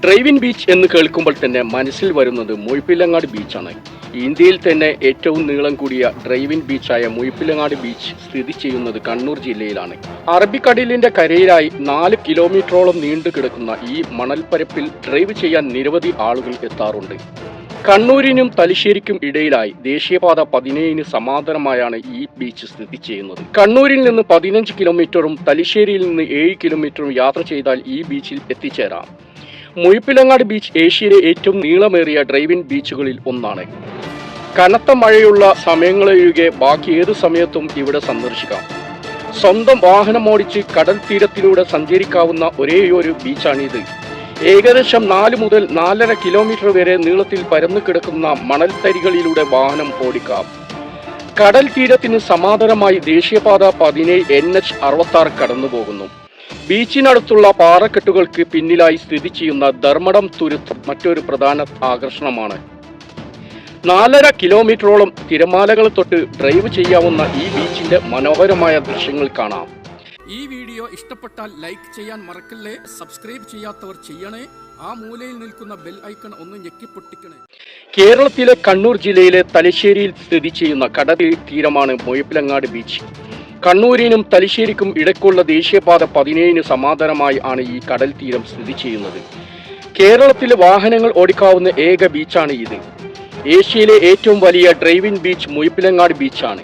Drive-in beach എന്ന് കേൾക്കുമ്പോൾ തന്നെ മനസ്സിൽ വരുന്നത് മുഴപ്പിലങ്ങാട് ബീച്ചാണ്. ഇന്ത്യയിൽ തന്നെ ഏറ്റവും നീളം കൂടിയ ഡ്രൈവിൻ ബീച്ചായ മുഴപ്പിലങ്ങാട് ബീച്ച് സ്ഥിതി ചെയ്യുന്നത് കണ്ണൂർ ജില്ലയിലാണ്. അറബിക്കടലിന്റെ കരയിലായി 4 കിലോമീറ്ററോളം നീണ്ടു കിടക്കുന്ന ഈ മണൽപ്പരപ്പിൽ ഡ്രൈവ് ചെയ്യാൻ നിരവധി ആളുകൾ എത്താറുണ്ട്. കണ്ണൂരിനും തലശ്ശേരിക്കും ഇടയിലായി ദേശീയപാത 17 സമാന്തരമായാണ് ഈ ബീച്ച് സ്ഥിതി ചെയ്യുന്നത്. കണ്ണൂരിൽ നിന്ന് 15 കിലോമീറ്ററും തലശ്ശേരിയിൽ നിന്ന് 7 കിലോമീറ്ററും യാത്ര ചെയ്താൽ ഈ ബീച്ചിൽ എത്തിച്ചേരാം. മുഴപ്പിലങ്ങാട് ബീച്ച് ഏഷ്യയിലെ ഏറ്റവും നീളമേറിയ ഡ്രൈവിൻ ബീച്ചുകളിൽ ഒന്നാണ്. കനത്ത മഴയുള്ള സമയങ്ങളൊഴികെ ബാക്കി ഏതു സമയത്തും ഇവിടെ സന്ദർശിക്കാം. സ്വന്തം വാഹനമോടിച്ച് കടൽ തീരത്തിലൂടെ സഞ്ചരിക്കാവുന്ന ഒരേയൊരു ബീച്ചാണിത്. ഏകദേശം 4 മുതൽ 4.5 കിലോമീറ്റർ വരെ നീളത്തിൽ പരന്നു കിടക്കുന്ന മണൽത്തരികളിലൂടെ വാഹനം ഓടിക്കാം. കടൽ തീരത്തിന് സമാന്തരമായി ദേശീയപാത 17 NH 66 കടന്നുപോകുന്നു. ബീച്ചിനടുത്തുള്ള പാറക്കെട്ടുകൾക്ക് പിന്നിലായി സ്ഥിതി ചെയ്യുന്ന ധർമ്മടം തുരുത്ത് മറ്റൊരു പ്രധാന ആകർഷണമാണ്. 4.5 കിലോമീറ്ററോളം തിരമാലകൾ തൊട്ട് ഡ്രൈവ് ചെയ്യാവുന്ന ഈ ബീച്ചിന്റെ മനോഹരമായ ദൃശ്യങ്ങൾ കാണാം. ഈ വീഡിയോ ഇഷ്ടപ്പെട്ടാൽ ലൈക്ക് ചെയ്യാൻ മറക്കല്ലേ. സബ്സ്ക്രൈബ് ചെയ്യാത്തവർ ചെയ്യണേ. ആ മൂലയിൽ നിൽക്കുന്ന ബെൽ ഐക്കൺ ഒന്ന് ഞെക്കിപ്പൊട്ടിക്കണേ. കേരളത്തിലെ കണ്ണൂർ ജില്ലയിലെ തലശ്ശേരിയിൽ സ്ഥിതി ചെയ്യുന്ന കടൽ തീരമാണ് മുഴപ്പിലങ്ങാട് ബീച്ച്. കണ്ണൂരിനും തലശ്ശേരിക്കും ഇടയ്ക്കുള്ള ദേശീയപാത 17 സമാന്തരമായി ആണ് ഈ കടൽ തീരം സ്ഥിതി ചെയ്യുന്നത്. കേരളത്തിലെ വാഹനങ്ങൾ ഓടിക്കാവുന്ന ഏക ബീച്ചാണ് ഇത്. ഏഷ്യയിലെ ഏറ്റവും വലിയ ഡ്രൈവിൻ ബീച്ച് മുഴപ്പിലങ്ങാട് ബീച്ചാണ്.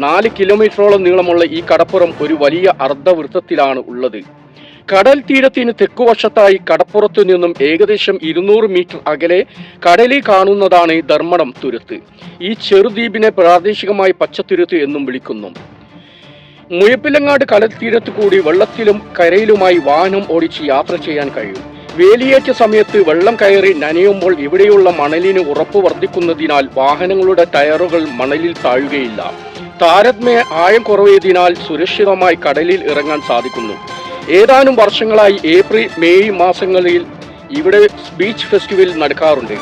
4 കിലോമീറ്ററോളം നീളമുള്ള ഈ കടപ്പുറം ഒരു വലിയ അർദ്ധവൃത്തത്തിലാണ് ഉള്ളത്. കടൽ തീരത്തിന് തെക്കുവശത്തായി കടപ്പുറത്തു നിന്നും ഏകദേശം 200 മീറ്റർ അകലെ കടലിൽ കാണുന്നതാണ് ധർമ്മടം തുരുത്ത്. ഈ ചെറുദ്വീപിനെ പ്രാദേശികമായി പച്ചത്തുരുത്ത് എന്നും വിളിക്കുന്നു. മുഴപ്പിലങ്ങാട് കടൽ തീരത്ത് കൂടി വെള്ളത്തിലും കരയിലുമായി വാഹനം ഓടിച്ച് യാത്ര ചെയ്യാൻ കഴിയും. വേലിയേറ്റ സമയത്ത് വെള്ളം കയറി നനയുമ്പോൾ ഇവിടെയുള്ള മണലിന് ഉറപ്പ് വർദ്ധിക്കുന്നതിനാൽ വാഹനങ്ങളുടെ ടയറുകൾ മണലിൽ താഴുകയില്ല. താരതമ്യേന ആഴം കുറവേതിനാൽ സുരക്ഷിതമായി കടലിൽ ഇറങ്ങാൻ സാധിക്കുന്നു. ഏതാനും വർഷങ്ങളായി ഏപ്രിൽ മെയ് മാസങ്ങളിൽ ഇവിടെ ബീച്ച് ഫെസ്റ്റിവൽ നടക്കാറുണ്ട്.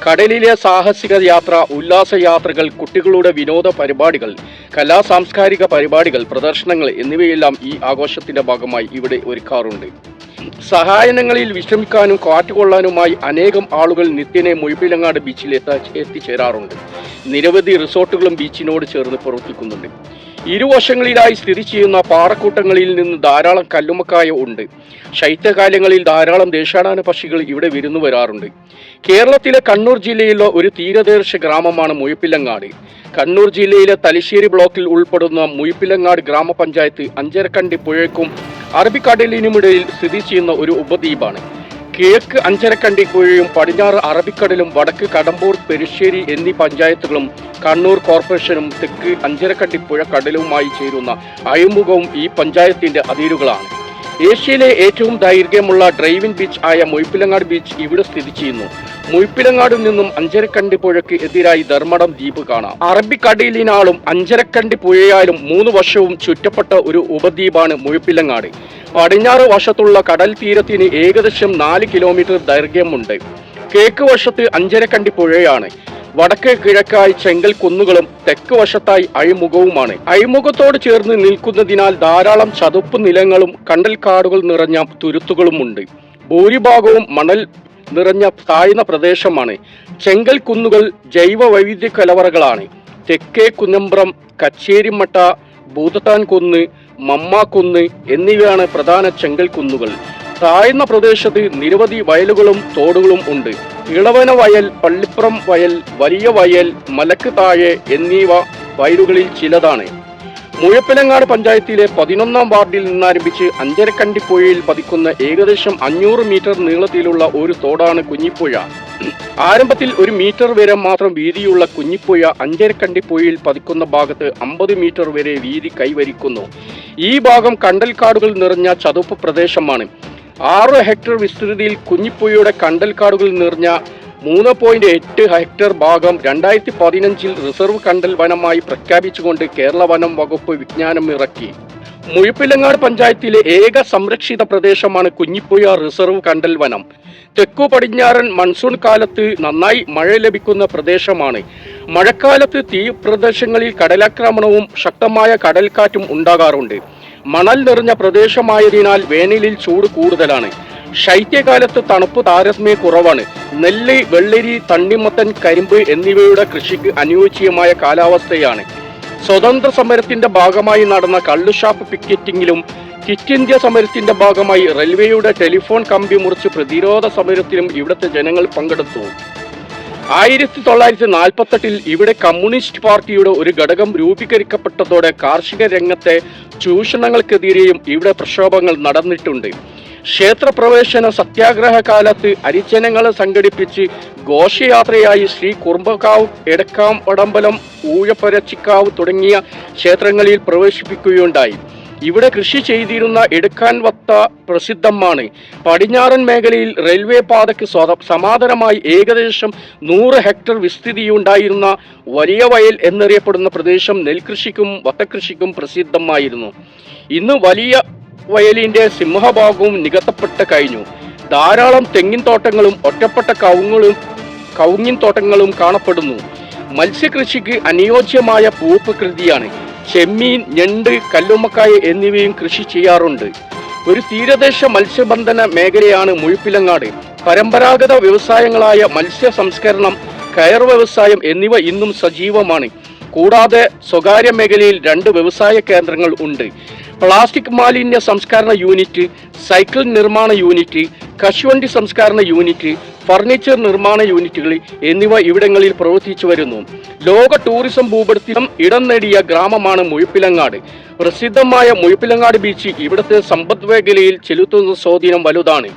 കടലിലെ സാഹസിക യാത്ര, ഉല്ലാസയാത്രകൾ, കുട്ടികളുടെ വിനോദ പരിപാടികൾ, സാംസ്കാരിക പരിപാടികൾ, പ്രദർശനങ്ങൾ എന്നിവയെല്ലാം ഈ ആഘോഷത്തിന്റെ ഭാഗമായി ഇവിടെ ഒരുക്കാറുണ്ട്. സഹായനങ്ങളിൽ വിശ്രമിക്കാനും കാറ്റുകൊള്ളാനുമായി അനേകം ആളുകൾ നിത്യേന മുഴപ്പിലങ്ങാട് ബീച്ചിൽ എത്തിച്ചേരാറുണ്ട്. നിരവധി റിസോർട്ടുകളും ബീച്ചിനോട് ചേർന്ന് പ്രവർത്തിക്കുന്നുണ്ട്. ഇരുവശങ്ങളിലായി സ്ഥിതി ചെയ്യുന്ന പാറക്കൂട്ടങ്ങളിൽ നിന്ന് ധാരാളം കല്ലുമക്കായ ഉണ്ട്. ശൈത്യകാലങ്ങളിൽ ധാരാളം ദേശാടന പക്ഷികൾ ഇവിടെ വിരുന്നു വരാറുണ്ട്. കേരളത്തിലെ കണ്ണൂർ ജില്ലയിലെ ഒരു തീരദേശ ഗ്രാമമാണ് മുഴപ്പിലങ്ങാട്. കണ്ണൂർ ജില്ലയിലെ തലശ്ശേരി ബ്ലോക്കിൽ ഉൾപ്പെടുന്ന മുഴപ്പിലങ്ങാട് ഗ്രാമപഞ്ചായത്ത് അഞ്ചരക്കണ്ടി പുഴയ്ക്കും അറബിക്കടലിനുമിടയിൽ സ്ഥിതി ചെയ്യുന്ന ഒരു ഉപദ്വീപാണ്. കിഴക്ക് അഞ്ചരക്കണ്ടി പുഴയും പടിഞ്ഞാറ് അറബിക്കടലും വടക്ക് കടമ്പൂർ, പെരുശ്ശേരി എന്നീ പഞ്ചായത്തുകളും കണ്ണൂർ കോർപ്പറേഷനും തെക്ക് അഞ്ചരക്കണ്ടി പുഴ കടലുമായി ചേരുന്ന അഴിമുഖവും ഈ പഞ്ചായത്തിന്റെ അതിരുകളാണ്. ഏഷ്യയിലെ ഏറ്റവും ദൈർഘ്യമുള്ള ഡ്രൈവിൻ ബീച്ച് ആയ മുഴപ്പിലങ്ങാട് ബീച്ച് ഇവിടെ സ്ഥിതി ചെയ്യുന്നു. മുഴപ്പിലങ്ങാടിൽ നിന്നും അഞ്ചരക്കണ്ടി പുഴയ്ക്ക് എതിരായി ധർമ്മടം ദ്വീപ് കാണാം. അറബിക്കടലിനാളും അഞ്ചരക്കണ്ടി പുഴയാലും 3 വശവും ചുറ്റപ്പെട്ട ഒരു ഉപദ്വീപാണ് മുഴപ്പിലങ്ങാട്. പടിഞ്ഞാറ് വശത്തുള്ള കടൽ തീരത്തിന് ഏകദേശം 4 കിലോമീറ്റർ ദൈർഘ്യമുണ്ട്. കിഴക്ക് വശത്ത് അഞ്ചരക്കണ്ടി പുഴയാണ്. വടക്ക് കിഴക്കായി ചെങ്കൽ കുന്നുകളും തെക്ക് വശത്തായി അഴിമുഖവുമാണ്. അഴിമുഖത്തോട് ചേർന്ന് നിൽക്കുന്നതിനാൽ ധാരാളം ചതുപ്പ് നിലങ്ങളും കണ്ടൽക്കാടുകൾ നിറഞ്ഞ തുരുത്തുകളുമുണ്ട്. ഭൂരിഭാഗവും മണൽ നിറഞ്ഞ താഴ്ന്ന പ്രദേശമാണ്. ചെങ്കൽ കുന്നുകൾ ജൈവ വൈവിധ്യ കലവറകളാണ്. തെക്കേ കുന്നമ്പ്രം, കച്ചേരിമട്ട, ഭൂതത്താൻ കുന്ന്, മമ്മാക്കുന്ന് എന്നിവയാണ് പ്രധാന ചെങ്കൽ കുന്നുകൾ. താഴ്ന്ന പ്രദേശത്ത് നിരവധി വയലുകളും തോടുകളും ഉണ്ട്. ഇളവന വയൽ, പള്ളിപ്പുറം വയൽ, വലിയ വയൽ, മലക്ക് താഴെ എന്നിവ വയലുകളിൽ ചിലതാണ്. മുഴപ്പിലങ്ങാട് പഞ്ചായത്തിലെ 11ാം വാർഡിൽ നിന്നാരംഭിച്ച് അഞ്ചരക്കണ്ടി പുഴയിൽ പതിക്കുന്ന ഏകദേശം 500 മീറ്റർ നീളത്തിലുള്ള ഒരു തോടാണ് കുഞ്ഞിപ്പുഴ. ആരംഭത്തിൽ 1 മീറ്റർ വരെ മാത്രം വീതിയുള്ള കുഞ്ഞിപ്പുഴ അഞ്ചരക്കണ്ടി പുഴയിൽ പതിക്കുന്ന ഭാഗത്ത് 50 മീറ്റർ വരെ വീതി കൈവരിക്കുന്നു. ഈ ഭാഗം കണ്ടൽക്കാടുകൾ നിറഞ്ഞ ചതുപ്പ് പ്രദേശമാണ്. 6 ഹെക്ടർ വിസ്തൃതിയിൽ കുഞ്ഞിപ്പുഴയുടെ കണ്ടൽക്കാടുകൾ നിറഞ്ഞ 3.8 ഹെക്ടർ ഭാഗം 2015 റിസർവ് കണ്ടൽ വനമായി പ്രഖ്യാപിച്ചുകൊണ്ട് കേരള വനം വകുപ്പ് വിജ്ഞാനം ഇറക്കി. മുഴപ്പിലങ്ങാട് പഞ്ചായത്തിലെ ഏക സംരക്ഷിത പ്രദേശമാണ് കുഞ്ഞിപ്പുഴ റിസർവ് കണ്ടൽ വനം. തെക്കു പടിഞ്ഞാറൻ മൺസൂൺ കാലത്ത് നന്നായി മഴ ലഭിക്കുന്ന പ്രദേശമാണ്. മഴക്കാലത്ത് തീരപ്രദേശങ്ങളിൽ കടലാക്രമണവും ശക്തമായ കടൽക്കാറ്റും ഉണ്ടാകാറുണ്ട്. മണൽ നിറഞ്ഞ പ്രദേശമായതിനാൽ വേനലിൽ ചൂട് കൂടുതലാണ്. ശൈത്യകാലത്ത് തണുപ്പ് താരതമ്യേന കുറവാണ്. നെല്ല്, വെള്ളരി, തണ്ണിമത്തൻ, കരിമ്പ് എന്നിവയുടെ കൃഷിക്ക് അനുയോജ്യമായ കാലാവസ്ഥയാണ്. സ്വതന്ത്ര സമരത്തിന്റെ ഭാഗമായി നടന്ന കള്ളുഷാപ്പ് പിക്കറ്റിംഗിലും ക്വിറ്റ് ഇന്ത്യ സമരത്തിന്റെ ഭാഗമായി റെയിൽവേയുടെ ടെലിഫോൺ കമ്പി മുറിച്ച് പ്രതിരോധ സമരത്തിലും ഇവിടുത്തെ ജനങ്ങൾ പങ്കെടുത്തു. 1948 ഇവിടെ കമ്മ്യൂണിസ്റ്റ് പാർട്ടിയുടെ ഒരു ഘടകം രൂപീകരിക്കപ്പെട്ടതോടെ കാർഷിക രംഗത്തെ ചൂഷണങ്ങൾക്കെതിരെയും ഇവിടെ പ്രക്ഷോഭങ്ങൾ നടന്നിട്ടുണ്ട്. ക്ഷേത്രപ്രവേശന സത്യാഗ്രഹ കാലത്ത് ഹരിജനങ്ങളെ സംഘടിപ്പിച്ച് ഘോഷയാത്രയായി ശ്രീ കുറുമ്പക്കാവ്, എടക്കാം വടമ്പലം, ഊഴപ്പരച്ചിക്കാവ് തുടങ്ങിയ ക്ഷേത്രങ്ങളിൽ പ്രവേശിപ്പിക്കുകയുണ്ടായി. ഇവിടെ കൃഷി ചെയ്തിരുന്ന എടുക്കാൻ വത്ത പ്രസിദ്ധമാണ്. പടിഞ്ഞാറൻ മേഖലയിൽ റെയിൽവേ പാതയ്ക്ക് സമാന്തരമായി ഏകദേശം 100 ഹെക്ടർ വിസ്തൃതിയുണ്ടായിരുന്ന വലിയ വയൽ എന്നറിയപ്പെടുന്ന പ്രദേശം നെൽകൃഷിക്കും വത്തകൃഷിക്കും പ്രസിദ്ധമായിരുന്നു. ഇന്ന് വലിയ വയലിന്റെ സിംഹഭാഗവും നികത്തപ്പെട്ട് കഴിഞ്ഞു. ധാരാളം തെങ്ങിൻ തോട്ടങ്ങളും ഒറ്റപ്പെട്ട കവുങ്ങിൻ തോട്ടങ്ങളും കാണപ്പെടുന്നു. മത്സ്യകൃഷിക്ക് അനുയോജ്യമായ ഭൂപ്രകൃതിയാണ്. ചെമ്മീൻ, ഞണ്ട്, കല്ലുമ്മക്കായ എന്നിവയും കൃഷി ചെയ്യാറുണ്ട്. ഒരു തീരദേശ മത്സ്യബന്ധന മേഖലയാണ് മുഴപ്പിലങ്ങാട്. പരമ്പരാഗത വ്യവസായങ്ങളായ മത്സ്യ സംസ്കരണം, കയർ വ്യവസായം എന്നിവ ഇന്നും സജീവമാണ്. കൂടാതെ സ്വകാര്യ മേഖലയിൽ 2 വ്യവസായ കേന്ദ്രങ്ങൾ ഉണ്ട്. പ്ലാസ്റ്റിക് മാലിന്യ സംസ്കരണ യൂണിറ്റ്, സൈക്കിൾ നിർമ്മാണ യൂണിറ്റ്, കശുവണ്ടി സംസ്കരണ യൂണിറ്റ്, ഫർണിച്ചർ നിർമ്മാണ യൂണിറ്റുകൾ എന്നിവ ഇവിടങ്ങളിൽ പ്രവർത്തിച്ചു വരുന്നു. ലോക ടൂറിസം ഭൂപടത്തിലും ഇടം നേടിയ ഗ്രാമമാണ് മുഴപ്പിലങ്ങാട്. പ്രസിദ്ധമായ മുഴപ്പിലങ്ങാട് ബീച്ച് ഇവിടുത്തെ സമ്പദ് മേഖലയിൽ ചെലുത്തുന്ന സ്വാധീനം വലുതാണ്.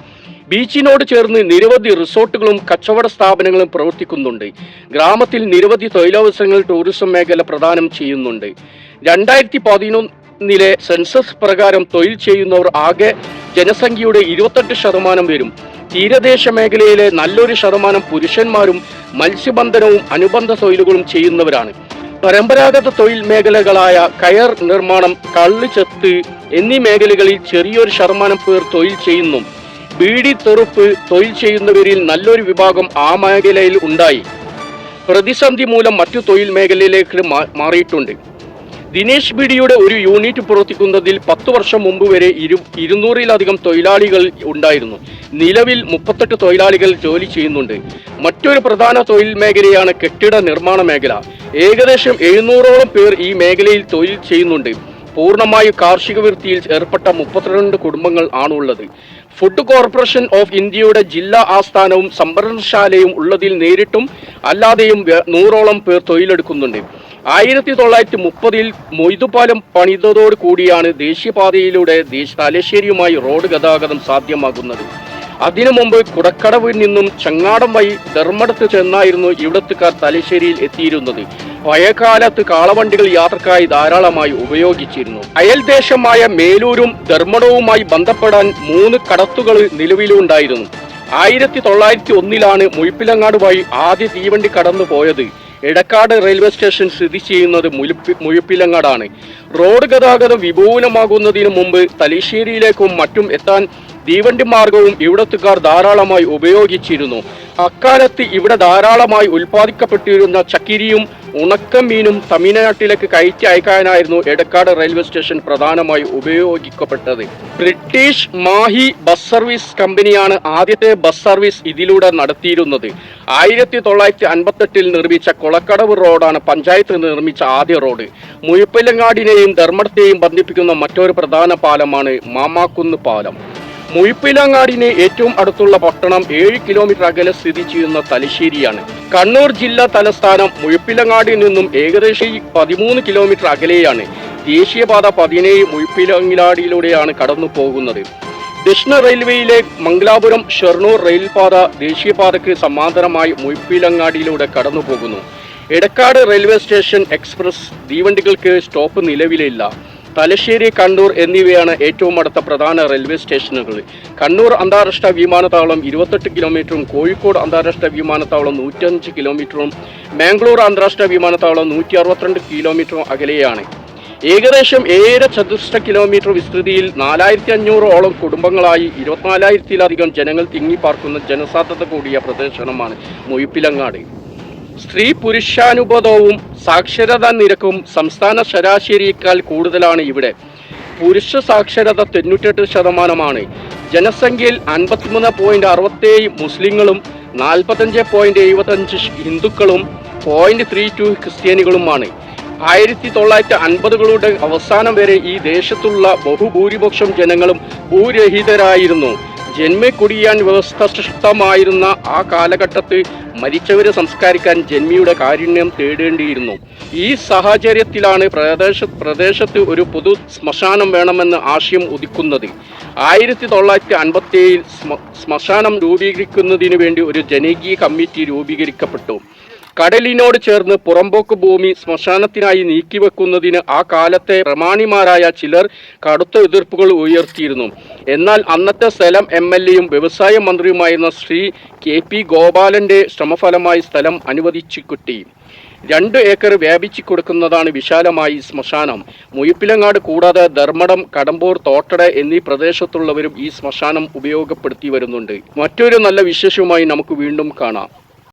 ബീച്ചിനോട് ചേർന്ന് നിരവധി റിസോർട്ടുകളും കച്ചവട സ്ഥാപനങ്ങളും പ്രവർത്തിക്കുന്നുണ്ട്. ഗ്രാമത്തിൽ നിരവധി തൊഴിലവസരങ്ങൾ ടൂറിസം മേഖല പ്രദാനം ചെയ്യുന്നുണ്ട്. 2011 സെൻസസ് പ്രകാരം തൊഴിൽ ചെയ്യുന്നവർ ആകെ ജനസംഖ്യയുടെ 28% വരും. തീരദേശ മേഖലയിലെ നല്ലൊരു ശതമാനം പുരുഷന്മാരും മത്സ്യബന്ധനവും അനുബന്ധ തൊഴിലുകളും ചെയ്യുന്നവരാണ്. പരമ്പരാഗത തൊഴിൽ മേഖലകളായ കയർ നിർമ്മാണം, കള്ള്, ചെത്ത് എന്നീ മേഖലകളിൽ ചെറിയൊരു ശതമാനം പേർ തൊഴിൽ ചെയ്യുന്നു. ബീഡി, തെറുപ്പ് തൊഴിൽ ചെയ്യുന്നവരിൽ നല്ലൊരു വിഭാഗം ആ മേഖലയിൽ ഉണ്ടായി. പ്രതിസന്ധി മൂലം മറ്റു തൊഴിൽ മേഖലയിലേക്ക് മാറിയിട്ടുണ്ട്. ദിനേശ് ബീഡിയുടെ ഒരു യൂണിറ്റ് പ്രവർത്തിക്കുന്നതിൽ 10 വർഷം മുമ്പ് വരെ 200-ലധികം തൊഴിലാളികൾ ഉണ്ടായിരുന്നു. നിലവിൽ 38 തൊഴിലാളികൾ ജോലി ചെയ്യുന്നുണ്ട്. മറ്റൊരു പ്രധാന തൊഴിൽ മേഖലയാണ് കെട്ടിട നിർമ്മാണ മേഖല. ഏകദേശം 700ഓളം പേർ ഈ മേഖലയിൽ തൊഴിൽ ചെയ്യുന്നുണ്ട്. പൂർണ്ണമായും കാർഷിക വൃത്തിയിൽ ഏർപ്പെട്ട 32 കുടുംബങ്ങൾ ആണുള്ളത്. ഫുഡ് കോർപ്പറേഷൻ ഓഫ് ഇന്ത്യയുടെ ജില്ലാ ആസ്ഥാനവും സംഭരണശാലയും ഉള്ളതിൽ നേരിട്ടും അല്ലാതെയും 100ഓളം പേർ തൊഴിലെടുക്കുന്നുണ്ട്. 1930 മൊയ്തുപാലം പണിതതോടു കൂടിയാണ് ദേശീയപാതയിലൂടെ തലശ്ശേരിയുമായി റോഡ് ഗതാഗതം സാധ്യമാകുന്നത്. അതിനു മുമ്പ് കുടക്കടവിൽ നിന്നും ചങ്ങാടം വഴി ധർമ്മടത്ത് ചെന്നായിരുന്നു ഇവിടത്തുകാർ തലശ്ശേരിയിൽ എത്തിയിരുന്നത്. പഴയകാലത്ത് കാളവണ്ടികൾ യാത്രക്കായി ധാരാളമായി ഉപയോഗിച്ചിരുന്നു. അയൽദേശമായ മേലൂരും ധർമ്മടവുമായി ബന്ധപ്പെടാൻ 3 കടത്തുകൾ നിലവിലുണ്ടായിരുന്നു. 1901 മുഴപ്പിലങ്ങാട് വഴി ആദ്യ തീവണ്ടി കടന്നു പോയത്. എടക്കാട് റെയിൽവേ സ്റ്റേഷൻ സ്ഥിതി ചെയ്യുന്നത് മുഴപ്പിലങ്ങാടാണ്. റോഡ് ഗതാഗതം വിപുലമാകുന്നതിന് മുമ്പ് തലശ്ശേരിയിലേക്കും മറ്റും എത്താൻ തീവണ്ടി മാർഗവും ഇവിടത്തുകാർ ധാരാളമായി ഉപയോഗിച്ചിരുന്നു. അക്കാലത്ത് ഇവിടെ ധാരാളമായി ഉൽപ്പാദിക്കപ്പെട്ടിരുന്ന ചക്കിരിയും ഉണക്കമീനും തമിഴ്നാട്ടിലേക്ക് കയറ്റി അയക്കാനായിരുന്നു എടക്കാട് റെയിൽവേ സ്റ്റേഷൻ പ്രധാനമായി ഉപയോഗിക്കപ്പെട്ടത്. ബ്രിട്ടീഷ് മാഹി ബസ് സർവീസ് കമ്പനിയാണ് ആദ്യത്തെ ബസ് സർവീസ് ഇതിലൂടെ നടത്തിയിരുന്നത്. 1958 നിർമ്മിച്ച കൊളക്കടവ് റോഡാണ് പഞ്ചായത്ത് നിർമ്മിച്ച ആദ്യ റോഡ്. മുഴപ്പിലങ്ങാടിനെയും ധർമ്മടത്തെയും ബന്ധിപ്പിക്കുന്ന മറ്റൊരു പ്രധാന പാലമാണ് മാമാക്കുന്ന് പാലം. മുഴപ്പിലങ്ങാടിന് ഏറ്റവും അടുത്തുള്ള പട്ടണം 7 കിലോമീറ്റർ അകലെ സ്ഥിതി ചെയ്യുന്ന തലശ്ശേരിയാണ്. കണ്ണൂർ ജില്ലാ തലസ്ഥാനം മുഴപ്പിലങ്ങാടിൽ നിന്നും ഏകദേശം 13 കിലോമീറ്റർ അകലെയാണ്. ദേശീയപാത 17 മുഴപ്പിലങ്ങാടിയിലൂടെയാണ് കടന്നു പോകുന്നത്. ദക്ഷിണ റെയിൽവേയിലെ മംഗലാപുരം ഷൊർണൂർ റെയിൽപാത ദേശീയപാതയ്ക്ക് സമാന്തരമായി മുഴപ്പിലങ്ങാടിയിലൂടെ കടന്നു പോകുന്നു. എടക്കാട് റെയിൽവേ സ്റ്റേഷൻ എക്സ്പ്രസ് തീവണ്ടികൾക്ക് സ്റ്റോപ്പ് നിലവിലില്ല. തലശ്ശേരി, കണ്ണൂർ എന്നിവയാണ് ഏറ്റവും അടുത്ത പ്രധാന റെയിൽവേ സ്റ്റേഷനുകൾ. കണ്ണൂർ അന്താരാഷ്ട്ര വിമാനത്താവളം 28 കിലോമീറ്ററും കോഴിക്കോട് അന്താരാഷ്ട്ര വിമാനത്താവളം 105 കിലോമീറ്ററും മാംഗ്ലൂർ അന്താരാഷ്ട്ര വിമാനത്താവളം 162 കിലോമീറ്ററും അകലെയാണ്. ഏകദേശം 7 ചതുരശ്ര കിലോമീറ്റർ വിസ്തൃതിയിൽ 4500ഓളം കുടുംബങ്ങളായി 24,000-ലധികം ജനങ്ങൾ തിങ്ങിപ്പാർക്കുന്ന ജനസാന്ദ്രത കൂടിയ പ്രദേശമാണ് മുഴപ്പിലങ്ങാട്. സ്ത്രീ പുരുഷാനുപാതവും സാക്ഷരതാ നിരക്കും സംസ്ഥാന ശരാശരിയേക്കാൾ കൂടുതലാണ് ഇവിടെ. പുരുഷ സാക്ഷരത 98%. ജനസംഖ്യയിൽ 53.67 മുസ്ലിങ്ങളും 45.75 ഹിന്ദുക്കളും 0.32 ക്രിസ്ത്യാനികളുമാണ്. 1950കളുടെ അവസാനം വരെ ഈ ദേശത്തുള്ള ബഹുഭൂരിപക്ഷം ജനങ്ങളും ഭൂരഹിതരായിരുന്നു. ജന്മിക്കുടിയാൻ വ്യവസ്ഥ സൃഷ്ടമായിരുന്ന ആ കാലഘട്ടത്തിൽ മരിച്ചവരെ സംസ്കരിക്കാൻ ജന്മിയുടെ കാരുണ്യം തേടേണ്ടിയിരുന്നു. ഈ സാഹചര്യത്തിലാണ് പ്രദേശത്ത് ഒരു പൊതു ശ്മശാനം വേണമെന്ന ആശയം ഉദിക്കുന്നത്. 1957 ശ്മശാനം രൂപീകരിക്കുന്നതിന് വേണ്ടി ഒരു ജനകീയ കമ്മിറ്റി രൂപീകരിക്കപ്പെട്ടു. കടലിനോട് ചേർന്ന് പുറമ്പോക്ക് ഭൂമി ശ്മശാനത്തിനായി നീക്കിവെക്കുന്നതിന് ആ കാലത്തെ പ്രമാണിമാരായ ചിലർ കടുത്ത എതിർപ്പുകൾ ഉയർത്തിയിരുന്നു. എന്നാൽ അന്നത്തെ സ്ഥലം MLA-യും വ്യവസായ മന്ത്രിയുമായിരുന്ന ശ്രീ KP ഗോപാലന്റെ ശ്രമഫലമായി സ്ഥലം അനുവദിച്ചു കിട്ടി. 2 ഏക്കർ വ്യാപിച്ചു കൊടുക്കുന്നതാണ് വിശാലമായി ശ്മശാനം. മുയപ്പിലങ്ങാട് കൂടാതെ ധർമ്മടം, കടമ്പൂർ, തോട്ടട എന്നീ പ്രദേശത്തുള്ളവരും ഈ ശ്മശാനം ഉപയോഗപ്പെടുത്തി വരുന്നുണ്ട്. മറ്റൊരു നല്ല വിശേഷവുമായി നമുക്ക് വീണ്ടും കാണാം.